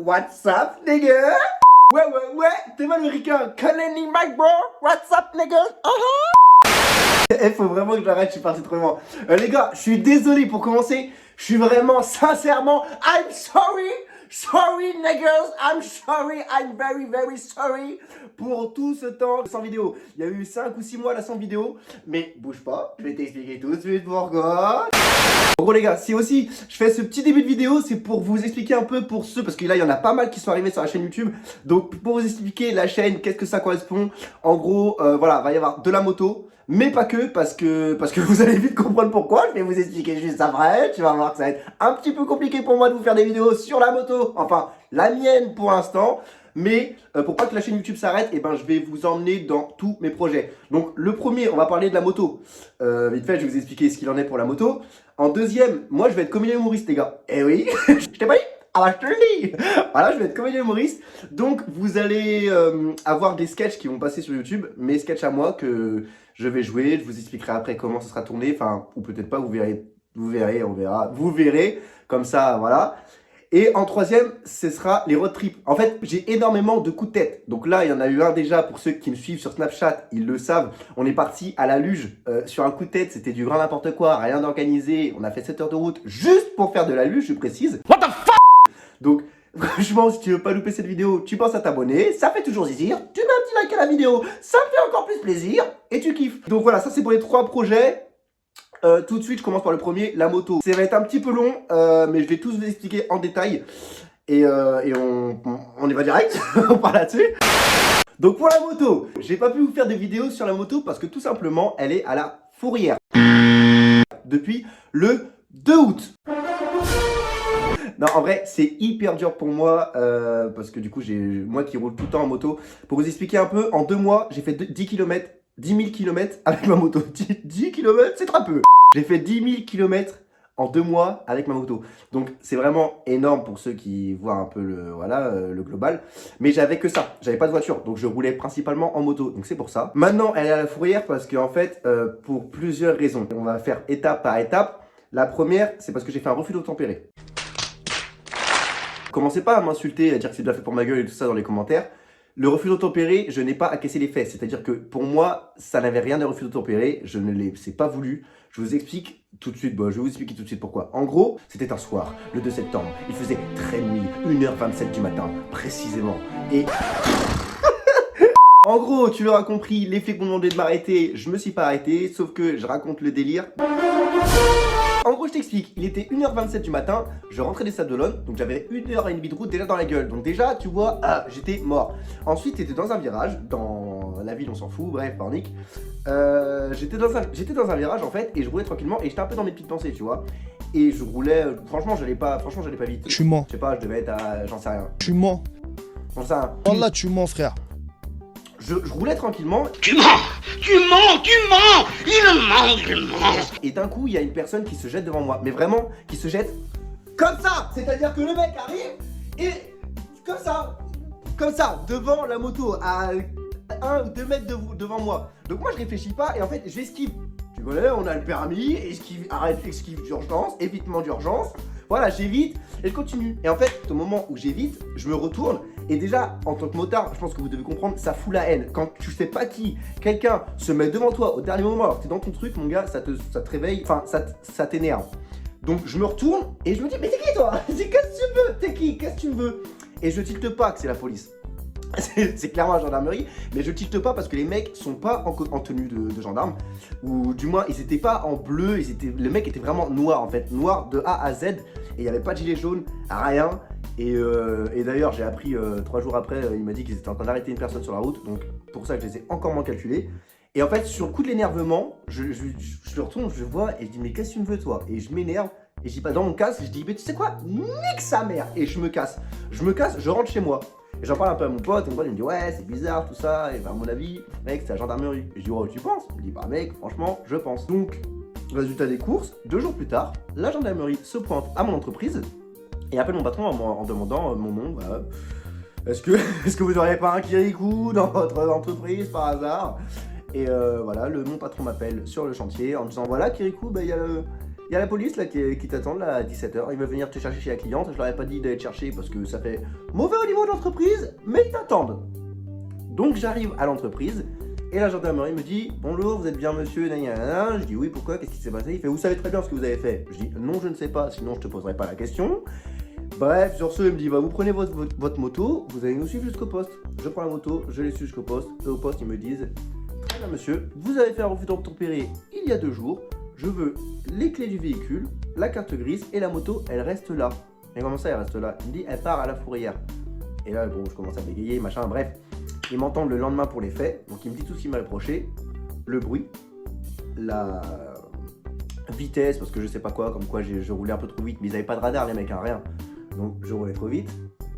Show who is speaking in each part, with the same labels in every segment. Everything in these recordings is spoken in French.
Speaker 1: What's up, nigga? Ouais, t'es mal le ricain. Calling Mike, bro. What's up, nigga? Faut vraiment que j'arrête, je suis parti trop loin. Les gars, je suis désolé pour commencer. Je suis vraiment, sincèrement, I'm sorry. Sorry, niggas, I'm sorry, I'm very, very sorry pour tout ce temps sans vidéo. Il y a eu 5 ou 6 mois là sans vidéo, mais bouge pas, je vais t'expliquer tout de suite pourquoi. En gros les gars, si aussi je fais ce petit début de vidéo, c'est pour vous expliquer un peu pour ceux, parce que là il y en a pas mal qui sont arrivés sur la chaîne YouTube, donc pour vous expliquer la chaîne, qu'est-ce que ça correspond. En gros, voilà, va y avoir de la moto. Mais pas que, parce que vous allez vite comprendre pourquoi. Je vais vous expliquer juste après. Tu vas voir que ça va être un petit peu compliqué pour moi de vous faire des vidéos sur la moto. Enfin, la mienne pour l'instant. Mais pour pas que la chaîne YouTube s'arrête, eh ben, je vais vous emmener dans tous mes projets. Donc le premier, on va parler de la moto. Vite fait, je vais vous expliquer ce qu'il en est pour la moto. En deuxième, moi je vais être comédien humoriste les gars. Eh oui, je t'ai pas dit? Ah bah je te le dis. Voilà, je vais être comédien humoriste. Donc vous allez avoir des sketchs qui vont passer sur YouTube. Mes sketchs à moi que je vais jouer. Je vous expliquerai après comment ça sera tourné. Enfin, ou peut-être pas, vous verrez, on verra. Vous verrez, comme ça, voilà. Et en troisième, ce sera les road trips. En fait, j'ai énormément de coups de tête. Donc là, il y en a eu un déjà, pour ceux qui me suivent sur Snapchat, ils le savent. On est parti à la luge sur un coup de tête, c'était du grand n'importe quoi, rien d'organisé. On a fait 7 heures de route juste pour faire de la luge, je précise. What the fuck? Donc, franchement, si tu veux pas louper cette vidéo, tu penses à t'abonner, ça fait toujours zizir. Tu mets un petit like à la vidéo, ça me fait encore plus plaisir et tu kiffes. Donc voilà, ça c'est pour les 3 projets. Tout de suite, je commence par le premier, la moto. Ça va être un petit peu long, mais je vais tous vous expliquer en détail. Et on y va direct, on part là-dessus. Donc pour la moto, j'ai pas pu vous faire de vidéos sur la moto parce que tout simplement, elle est à la fourrière. Depuis le 2 août. Non, en vrai, c'est hyper dur pour moi parce que du coup, moi qui roule tout le temps en moto. Pour vous expliquer un peu, en 2 mois, j'ai fait 10 km. 10 000 km avec ma moto. 10 km, c'est très peu. J'ai fait 10 000 km en 2 mois avec ma moto. Donc c'est vraiment énorme pour ceux qui voient un peu le global. Mais j'avais que ça. J'avais pas de voiture. Donc je roulais principalement en moto. Donc c'est pour ça. Maintenant, elle est à la fourrière parce qu'en fait, pour plusieurs raisons. On va faire étape par étape. La première, c'est parce que j'ai fait un refus d'obtempérer. Commencez pas à m'insulter, à dire que c'est bien fait pour ma gueule et tout ça dans les commentaires. Le refus d'obtempérer, je n'ai pas à casser les fesses. C'est-à-dire que pour moi, ça n'avait rien de refus d'obtempérer. Je ne l'ai, c'est pas voulu. Je vous explique tout de suite. Bon, je vais vous expliquer tout de suite pourquoi. En gros, c'était un soir, le 2 septembre. Il faisait très nuit, 1h27 du matin, précisément. Et en gros, tu l'auras compris, les flics m'ont demandé de m'arrêter. Je me suis pas arrêté, sauf que je raconte le délire. En gros, je t'explique, il était 1h27 du matin, je rentrais des Sables d'Olonne, donc j'avais 1h30 de route déjà dans la gueule. Donc déjà, tu vois, j'étais mort. Ensuite, j'étais dans un virage, dans la ville, on s'en fout, bref, panique. J'étais dans un virage en fait, et je roulais tranquillement, et j'étais un peu dans mes petites pensées, tu vois. Et je roulais, franchement, j'allais pas vite.
Speaker 2: Tu mens.
Speaker 1: Je sais pas, je devais être à, j'en sais rien.
Speaker 2: Tu mens.
Speaker 1: J'en sais rien.
Speaker 2: Wallah, tu mens, frère.
Speaker 1: Je roulais tranquillement.
Speaker 3: Il ment.
Speaker 1: Et d'un coup, il y a une personne qui se jette devant moi. Mais vraiment, qui se jette comme ça. C'est-à-dire que le mec arrive et comme ça, devant la moto, à 1 ou 2 mètres devant moi. Donc moi, je réfléchis pas et en fait, j'esquive. Tu connais, on a le permis, esquive d'urgence, évitement d'urgence. Voilà, j'évite et je continue. Et en fait, au moment où j'évite, je me retourne. Et déjà, en tant que motard, je pense que vous devez comprendre, ça fout la haine. Quand tu sais pas qui, quelqu'un se met devant toi au dernier moment alors que t'es dans ton truc, mon gars, ça te réveille, enfin, ça t'énerve. Donc je me retourne et je me dis, mais t'es qui toi? Qu'est-ce que tu veux? T'es qui? Qu'est-ce que tu me veux? Et je tilte pas que c'est la police. C'est clairement la gendarmerie, mais je tilte pas parce que les mecs sont pas en tenue de gendarme, ou du moins ils étaient pas en bleu, les mecs étaient vraiment noirs en fait, noirs de A à Z, et il n'y avait pas de gilet jaune, rien. Et d'ailleurs j'ai appris 3 jours après, il m'a dit qu'ils étaient en train d'arrêter une personne sur la route, donc pour ça que je les ai encore moins calculés. Et en fait sur le coup de l'énervement, je le retourne, je vois et je dis mais qu'est-ce que tu me veux toi? Et je m'énerve. Et je dis pas dans mon casque, je dis mais tu sais quoi, nique sa mère. Et je me casse, je rentre chez moi. Et j'en parle un peu à mon pote, et mon pote il me dit ouais c'est bizarre tout ça, et bah à mon avis, mec c'est la gendarmerie. Et je dis oh tu penses? Il me dit bah mec franchement je pense. Donc, résultat des courses, 2 jours plus tard, la gendarmerie se pointe à mon entreprise et appelle mon patron en demandant mon nom. Bah, est-ce que vous n'auriez pas un Kirikou dans votre entreprise par hasard? Et voilà, mon patron m'appelle sur le chantier en me disant voilà Kirikou, bah il y a Il y a la police là qui t'attend là à 17h. Ils veulent venir te chercher chez la cliente. Je leur ai pas dit d'aller te chercher parce que ça fait mauvais au niveau de l'entreprise, mais ils t'attendent. Donc j'arrive à l'entreprise et la gendarmerie me dit bonjour, vous êtes bien monsieur nanana. Je dis oui, pourquoi, qu'est-ce qui s'est passé? Il fait vous savez très bien ce que vous avez fait. Je dis non, je ne sais pas, sinon je te poserai pas la question. Bref, sur ce, il me dit bah, vous prenez votre moto, vous allez nous suivre jusqu'au poste. Je prends la moto, je les suis jusqu'au poste. Et au poste, ils me disent très bien monsieur, vous avez fait un refus d'obtempérer il y a 2 jours. Je veux les clés du véhicule, la carte grise et la moto, elle reste là. Et comment ça, elle reste là? Il me dit elle part à la fourrière. Et là, bon, je commence à bégayer, machin, bref. Ils m'entendent le lendemain pour les faits, donc il me dit tout ce qu'il m'a reproché, le bruit, la vitesse, parce que je sais pas quoi, comme quoi je roulais un peu trop vite, mais ils avaient pas de radar les mecs, hein, rien. Donc je roulais trop vite,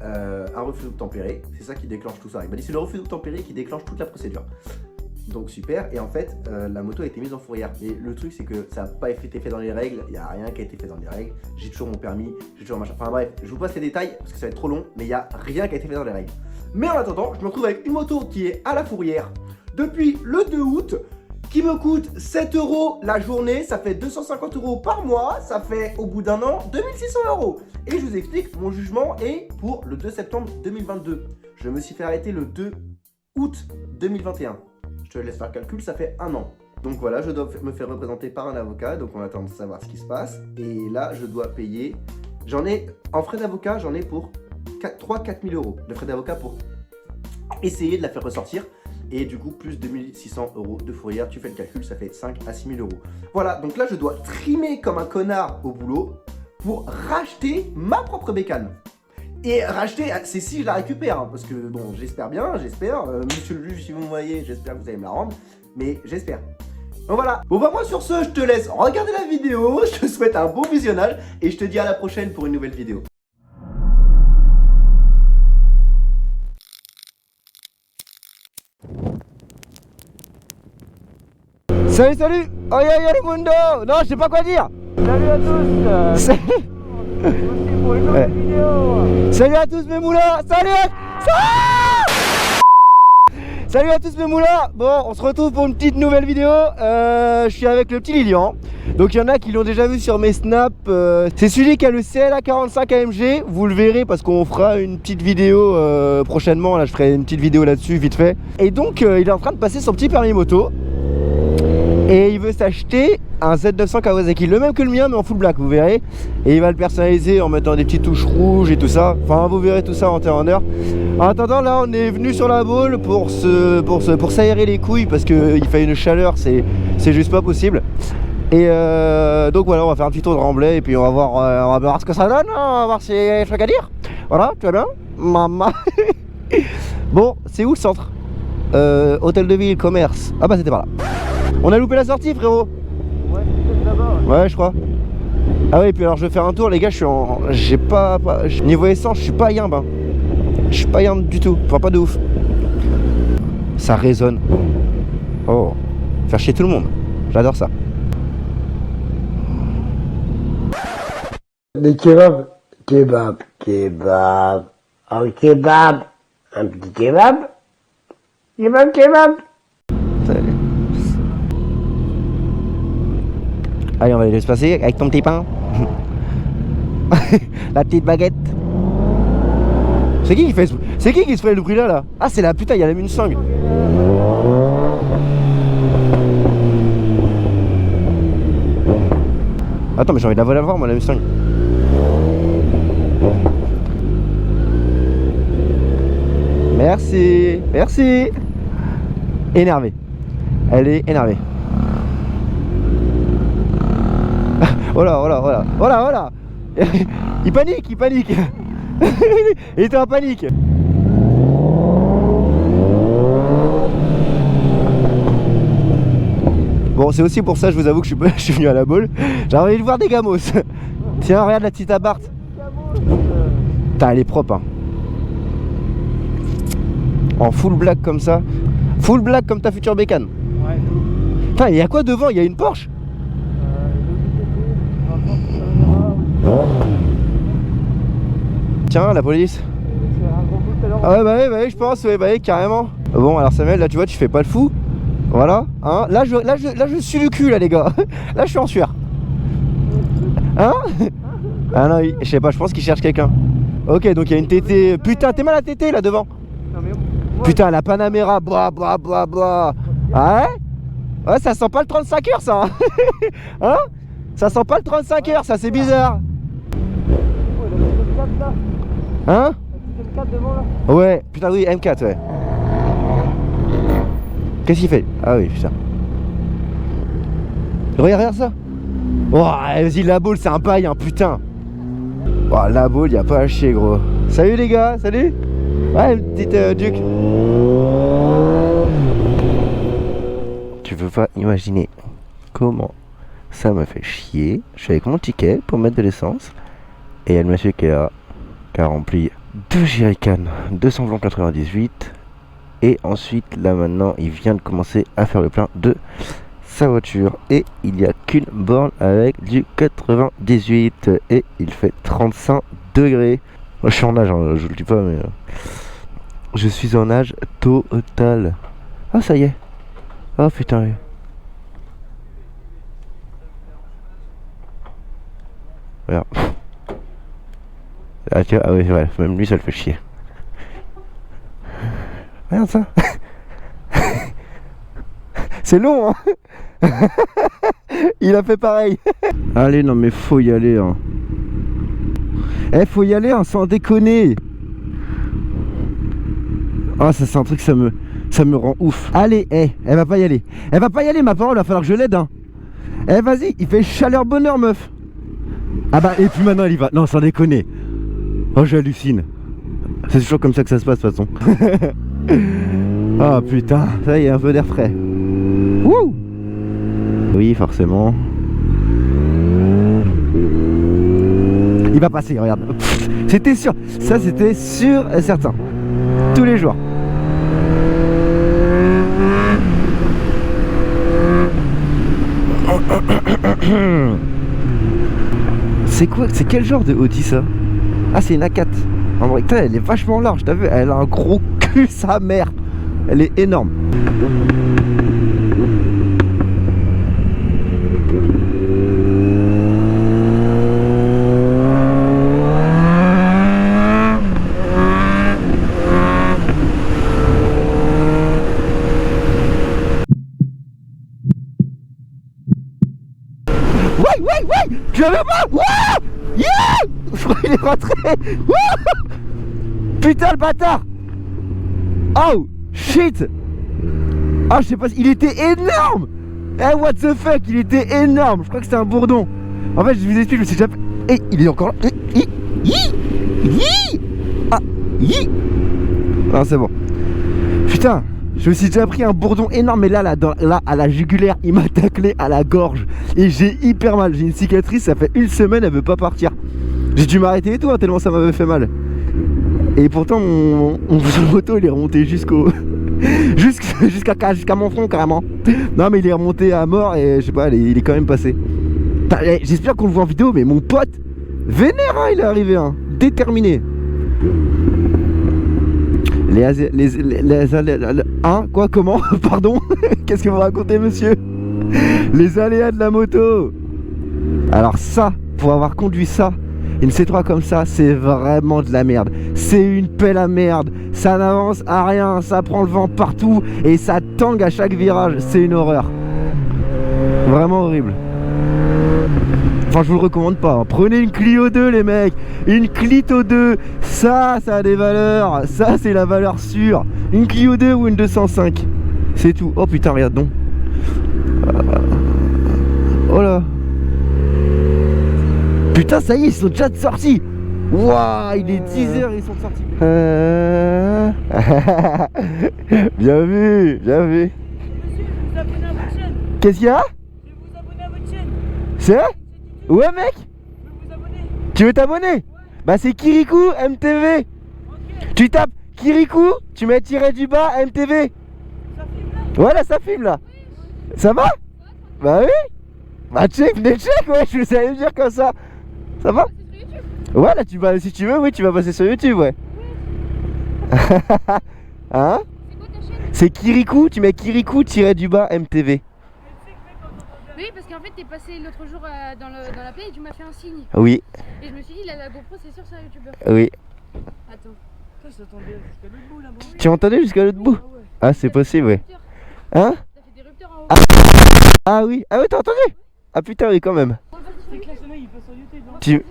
Speaker 1: un refus d'obtempérer, c'est ça qui déclenche tout ça. Il m'a dit c'est le refus d'obtempérer qui déclenche toute la procédure. Donc super, et en fait, la moto a été mise en fourrière. Mais le truc c'est que ça n'a pas été fait dans les règles, il n'y a rien qui a été fait dans les règles, j'ai toujours mon permis, j'ai toujours machin, enfin bref, je vous passe les détails parce que ça va être trop long, mais il n'y a rien qui a été fait dans les règles. Mais en attendant, je me retrouve avec une moto qui est à la fourrière depuis le 2 août, qui me coûte 7 € la journée, ça fait 250 € par mois, ça fait au bout d'un an 2600 €. Et je vous explique, mon jugement est pour le 2 septembre 2022. Je me suis fait arrêter le 2 août 2021. Je te laisse faire le calcul, ça fait 1 an. Donc voilà, je dois me faire représenter par un avocat, donc on attend de savoir ce qui se passe. Et là, je dois payer, en frais d'avocat, j'en ai pour 3-4 000 € de frais d'avocat pour essayer de la faire ressortir. Et du coup, plus 2600 € de fourrière, tu fais le calcul, ça fait 5 à 6 000 €. Voilà, donc là, je dois trimer comme un connard au boulot pour racheter ma propre bécane. Et racheter, c'est si je la récupère, hein, parce que bon, j'espère bien, monsieur le juge, si vous me voyez, j'espère que vous allez me la rendre, mais j'espère. Donc voilà, bon bah moi sur ce, je te laisse regarder la vidéo, je te souhaite un bon visionnage, et je te dis à la prochaine pour une nouvelle vidéo.
Speaker 2: Salut, salut! Oh yo yo le mundo! Non, je sais pas quoi dire! Salut à tous! Pour une nouvelle vidéo! Salut à tous mes moulins! Salut à tous mes moulins! Bon, on se retrouve pour une petite nouvelle vidéo. Je suis avec le petit Lilian. Donc il y en a qui l'ont déjà vu sur mes snaps. C'est celui qui a le CLA 45 AMG. Vous le verrez parce qu'on fera une petite vidéo prochainement. Là, je ferai une petite vidéo là-dessus vite fait. Et donc il est en train de passer son petit permis moto. Et il veut s'acheter un Z900 Kawasaki, le même que le mien mais en full black, vous verrez. Et il va le personnaliser en mettant des petites touches rouges et tout ça. Enfin vous verrez tout ça en temps en heure. En attendant, là on est venu sur la Baule pour s'aérer les couilles parce qu'il fait une chaleur, c'est juste pas possible. Et donc voilà, on va faire un petit tour de Remblai et puis on va voir ce que ça donne, on va voir s'il y a des trucs à dire. Voilà, tu vas bien maman. Bon, c'est où le centre? Hôtel de ville, commerce. Ah bah c'était par là. On a loupé la sortie frérot. Ouais, c'est là-bas. Ouais, je crois. Ah ouais, et puis alors je vais faire un tour les gars, j'ai pas niveau essence, je suis pas yimbe, hein. Je suis pas yimbe du tout, enfin pas de ouf. Ça résonne. Oh, faire chier tout le monde. J'adore ça.
Speaker 3: Des kebabs. Un kebab. Un petit kebab. Kebab.
Speaker 2: Salut. Allez, on va aller se passer avec ton petit pain. La petite baguette. C'est qui qui se fait le bruit là? Ah, c'est la putain, il y a la Mustang. Attends, mais j'ai envie de la voir moi, la Mustang. Merci, merci. Énervé. Elle est énervée. Oh là. Il panique. Il était en panique. Bon, c'est aussi pour ça, je vous avoue que je suis venu à la Baule. J'ai envie de voir des gamos. Tiens, regarde la petite Abarth. Putain, elle est propre, hein. En full black comme ça. Full black comme ta future bécane. Ouais. Putain, il y a quoi devant? Il y a une Porsche. Tiens, la police. Ah ouais, bah oui, je pense, ouais, bah oui, carrément. Bon, alors Samuel, là tu vois, tu fais pas le fou. Voilà, hein. Là je suis du cul, là les gars. Là je suis en sueur. Hein? Ah non, je sais pas, je pense qu'il cherche quelqu'un. Ok, donc il y a une tétée. Putain, t'es mal à tétée là devant. Putain, la Panamera, boah, boah, boah, boah. Ah ouais? Ouais, ça sent pas le 35 heures ça. Hein? Ça sent pas le 35 heures, ça c'est bizarre. Hein? Ouais, putain oui, M4 ouais. Qu'est-ce qu'il fait? Ah oui, putain. Regarde ça. Oh, vas-y, la boule, c'est un paille, hein, putain. Oh, la boule, y a pas à chier, gros. Salut les gars, salut. Ouais, une petite Duke. Tu peux pas imaginer comment ça me fait chier. Je suis avec mon ticket pour mettre de l'essence. Et il y a le monsieur qui est là, qui a rempli 2 jerrycans, 298. Et ensuite, là maintenant, il vient de commencer à faire le plein de sa voiture. Et il n'y a qu'une borne avec du 98. Et il fait 35 degrés. Moi, je suis en nage, hein, je vous le dis pas, mais je suis en nage total. Ah, ça y est. Oh putain. Regarde. Ah, tiens, ah oui, voilà, même lui ça le fait chier. Regarde ça. C'est long, hein. Il a fait pareil. Allez, non mais faut y aller, hein. Eh, faut y aller, hein, sans déconner. Ah, ça c'est un truc, ça me rend ouf. Allez, elle va pas y aller. Elle va pas y aller, ma parole, il va falloir que je l'aide, hein. Eh, vas-y, il fait chaleur bonheur, meuf. Ah bah, et puis maintenant, elle y va. Non, sans déconner. Oh, j'hallucine. C'est toujours comme ça que ça se passe, de toute façon. Ah, putain, ça y est, un peu d'air frais. Wouh! Oui, forcément. Il va passer, regarde. C'était sûr. Ça, c'était sûr et certain. Tous les jours. C'est quoi? C'est quel genre de Audi ça? Ah, c'est une A4. En vrai, putain, elle est vachement large, t'as vu? Elle a un gros cul, sa mère. Elle est énorme. Ouais, tu l'avais pas? Ouais, yeah. Je crois qu'il est rentré. Putain, le bâtard. Oh shit. Ah, je sais pas, il était énorme. Eh, what the fuck, il était énorme. Je crois que c'était un bourdon. En fait, je vous explique, je me suis déjà... Eh, il est encore là. Ah, non, c'est bon. Putain, je me suis déjà pris un bourdon énorme. Mais là, là, à la jugulaire, il m'a taclé à la gorge. Et j'ai hyper mal. J'ai une cicatrice, ça fait une semaine, elle veut pas partir. J'ai dû m'arrêter et tout, hein, tellement ça m'avait fait mal. Et pourtant, mon moto, il est remonté jusqu'au... jusqu'à mon front, carrément. Non, mais il est remonté à mort et je sais pas, il est quand même passé. J'espère qu'on le voit en vidéo, mais mon pote, vénère, hein, il est arrivé, hein, déterminé. Hein, quoi, comment? Pardon. Qu'est-ce que vous racontez, monsieur? Les aléas de la moto. Alors ça, pour avoir conduit ça, une C3 comme ça, c'est vraiment de la merde. C'est une pelle à merde. Ça n'avance à rien, ça prend le vent partout et ça tangue à chaque virage. C'est une horreur. Vraiment horrible. Enfin, je vous le recommande pas, hein. Prenez une Clio 2, les mecs. Une Clito 2. Ça a des valeurs. Ça, c'est la valeur sûre. Une Clio 2 ou une 205. C'est tout. Oh putain, regarde donc. Oh là. Putain, ça y est, ils sont déjà sortis. Waouh, il est 10h, ils sont sortis. Bien vu, bien vu. Qu'est-ce qu'il y a?
Speaker 4: Je vais vous abonner à votre chaîne.
Speaker 2: C'est? Ouais, mec.
Speaker 4: Je vais vous abonner.
Speaker 2: Tu veux t'abonner? Ouais. Bah, c'est Kirikou MTV.
Speaker 4: Ok.
Speaker 2: Tu tapes Kirikou, tu mets tiré du bas MTV.
Speaker 4: Ça filme là?
Speaker 2: Ouais, là, ça filme là. Ça va? Bah oui. Bah, check, venez check, ouais, je savais me dire comme ça. Ça va? Ouais, là, tu vas, si tu veux, oui, tu vas passer sur YouTube, ouais. Hein?
Speaker 4: C'est quoi ta chaîne?
Speaker 2: C'est Kirikou, tu mets Kirikou tiré du bas MTV.
Speaker 5: Oui, parce qu'en fait, t'es passé l'autre jour dans la plaie et tu m'as fait un signe.
Speaker 2: Oui,
Speaker 5: Et je me suis dit, la GoPro, c'est sûr, c'est un youtubeur.
Speaker 2: oui.
Speaker 5: Attends.
Speaker 4: Ça, je t'attendais jusqu'à l'autre bout là-bas.
Speaker 2: Tu entendais jusqu'à l'autre bout?
Speaker 4: Ah ouais.
Speaker 2: Ah, c'est possible, oui. Hein?
Speaker 5: T'as fait des rupteurs en haut.
Speaker 2: Ah oui, ah oui, t'as entendu? Ah putain, oui, quand même.
Speaker 4: C'est que là, ce mec, il passe sur YouTube. Hein.
Speaker 2: Tu...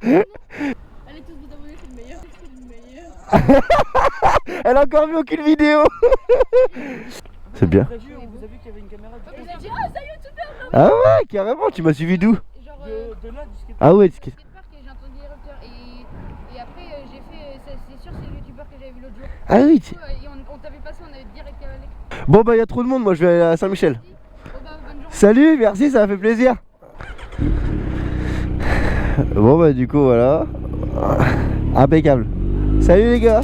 Speaker 5: Allez tous vous abonner, c'est le meilleur. C'est le meilleur.
Speaker 2: Elle a encore vu aucune vidéo. C'est bien.
Speaker 4: Vous avez vu qu'il y avait une caméra
Speaker 5: Vous avez dit, ah, ça y est, youtubeur.
Speaker 2: Ah ouais, carrément, tu m'as suivi d'où?
Speaker 5: Genre,
Speaker 4: de là jusqu'à.
Speaker 2: Ah ouais,
Speaker 5: skatepark et j'ai entendu des rupteurs. Et après, j'ai fait, c'est sûr, c'est le youtubeur que j'avais vu l'autre jour.
Speaker 2: ah oui.
Speaker 5: Et on t'avait passé, on avait direct cavalier.
Speaker 2: Bon bah il y a trop de monde, moi je vais aller à Saint-Michel.
Speaker 5: Bon, bah, bonne journée.
Speaker 2: Salut, merci, ça m'a fait plaisir. Bon bah du coup voilà. Impeccable. Salut les gars.